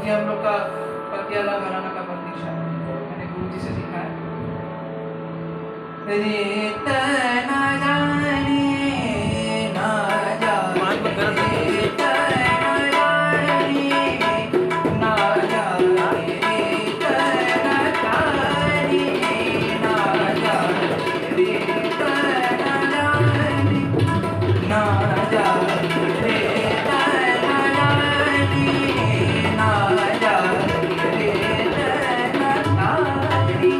ये हम लोग का पतियाला घराना का बंदिश है, मैंने गुरु जी से सीखा है। रेत न जाने ना जाने, रेत न जाने ना जाने, रेत न जाने ना जाने, रेत न जाने ना जाने, रेत न जाने ना जाने, रेत न जाने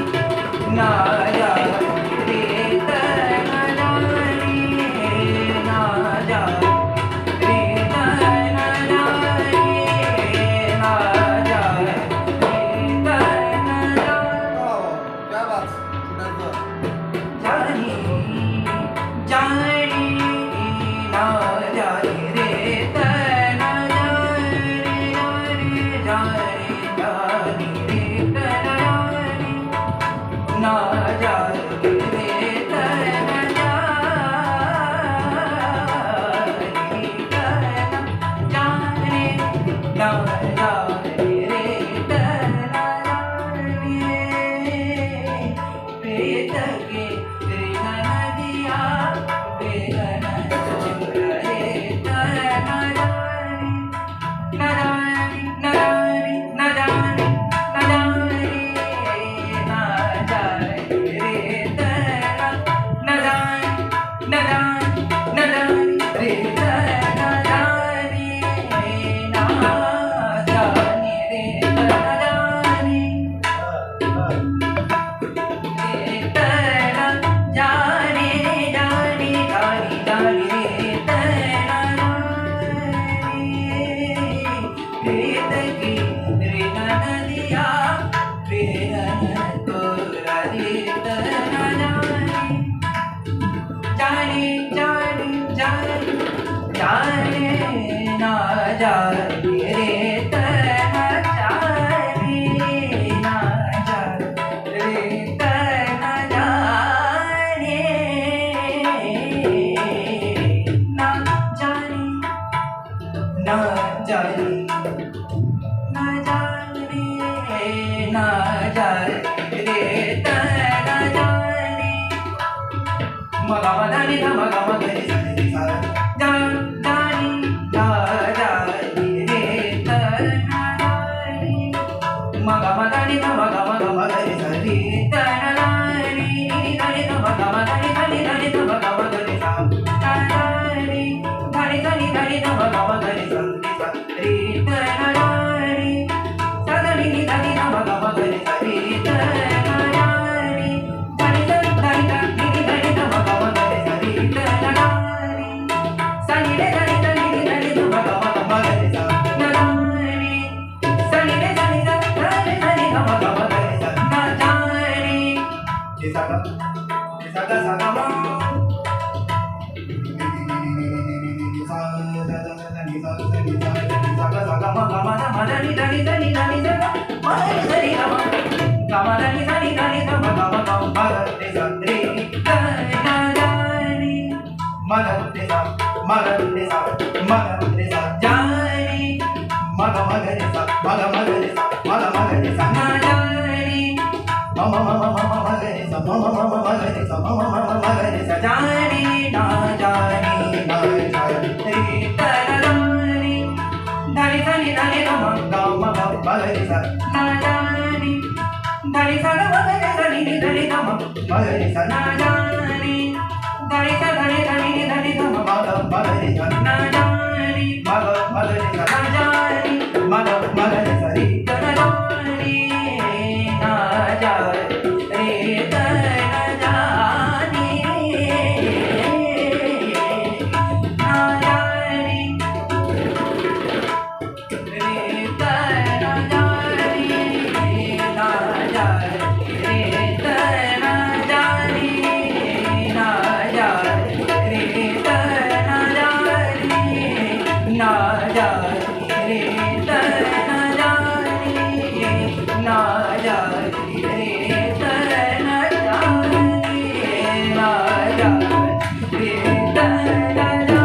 ना जाने, रेत न जाने ना जाने, रेत न जाने ना जाने, रेत न क्या बात सुंदर जाने जाने ना जाने, रेत न जाने जाने जाने, रेत न जाने ना जाने, रेत न जाने, ना जाने, रेत न जाने, रेत के ऋण नदिया बेगन चोर, रेत न जाने न जाने न जाने न जाने न जाने, रेत न जाने न जाने न जाने, रेत न जाने ना जाने, रेत न जाने, रेत न जाने जाने जाने जाने, रेत न जाने, रेत की ऋण नदिया बेगन तोर, रेत न जाने जाने जाने जाने ना जाने, रेत न जाने ना जाने, रेत न जाने ना जाने ना जाने ना जाने ना जाने, रेत न जाने, मगा मदानी धा मगा मगरी सा जानी जा जानी, रेत न जाने, मगा मदानी धा मगा मगा मगरी सा, रेत न जाने, नी धनी धा मगा मदानी धनी धनी धा मगा मगरी सा, जानी धनी धनी धनी धा मगा मगरी सा, रेत न जाने, सा धनी नी धनी धा मगा मगरी सा, रेत न जाने, धनी धनी धनी धनी नी धनी धा मगा मगरी सा, रेत न जाने, सा नी रे धनी धनी नी धनी धा मगा मगरी सा, न जाने, सा नी रे धनी धनी धनी धा मगा मगरी सा, न जाने, सा गा सा गा मा, जाने ना जाने ना जाने, रेत न जाने, धनी धनी धनी ध मगा मगा मगरी सा, न जाने, धनी सा ग मगरी सा नी नी धनी ध मगरी सा, न जाने, धनी सा धनी धनी नी धनी ध मगा मगरी सा, न जाने, मग मगरी सा, न जाने, मग मगरी सा, रेत न जाने ना जाने, रेत न जाने ना जाने, रेत न जाने ना जाने, रेत न जाने ना जाने, रेत न जाने ना जाने, रेत न जाने ना जाने, रेत न जाने ना जाने, रेत न जाने।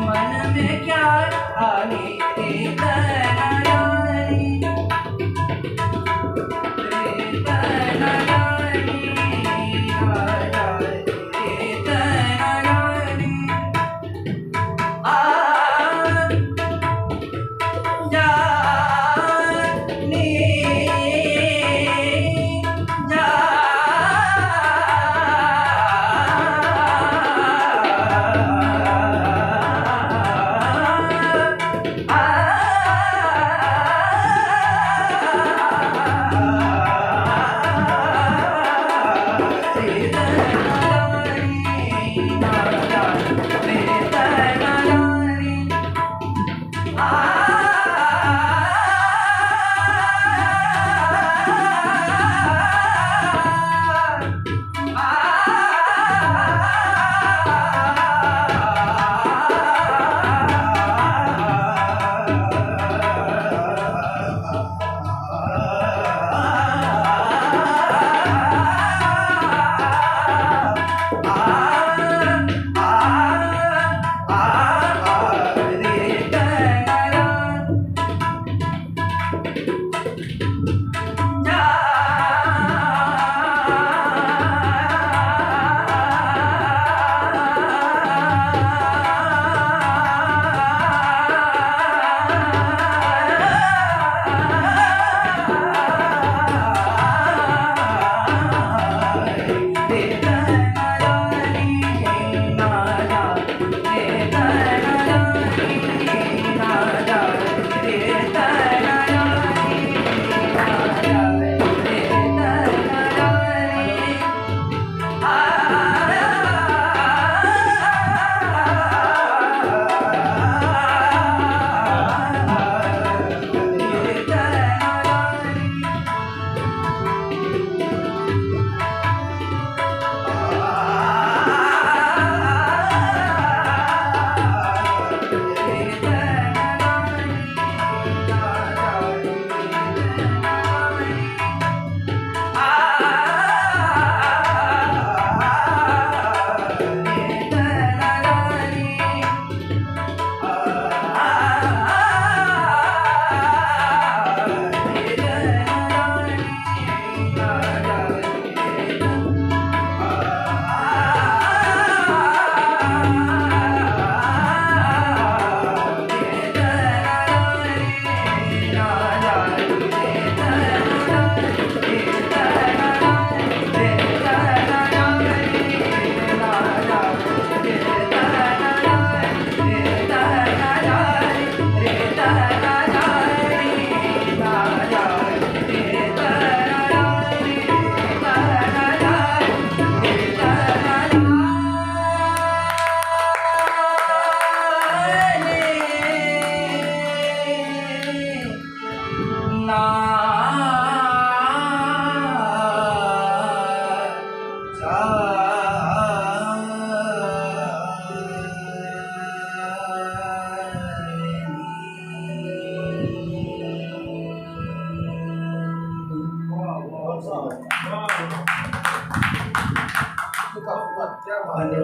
मन में क्या आने रे तनायानी रे तनायानी रे तनायानी आ जानी क्या बात है।